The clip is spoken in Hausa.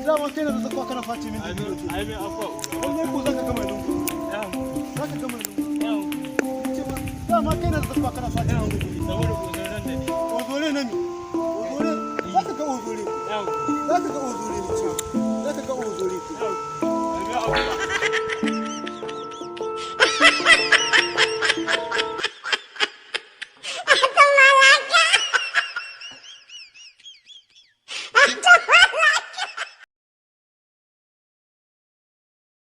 dama kai na da zakwa kana face min. Ai mai afwa. Wannan ko zaka gama lungu. Zaka gama lungu. Dama kai na da zakwa kana face min. Saboda ko zan da ni. Ozore na mi. Ozore zaka ga ozore. Zaka ga ozore. Zaka ga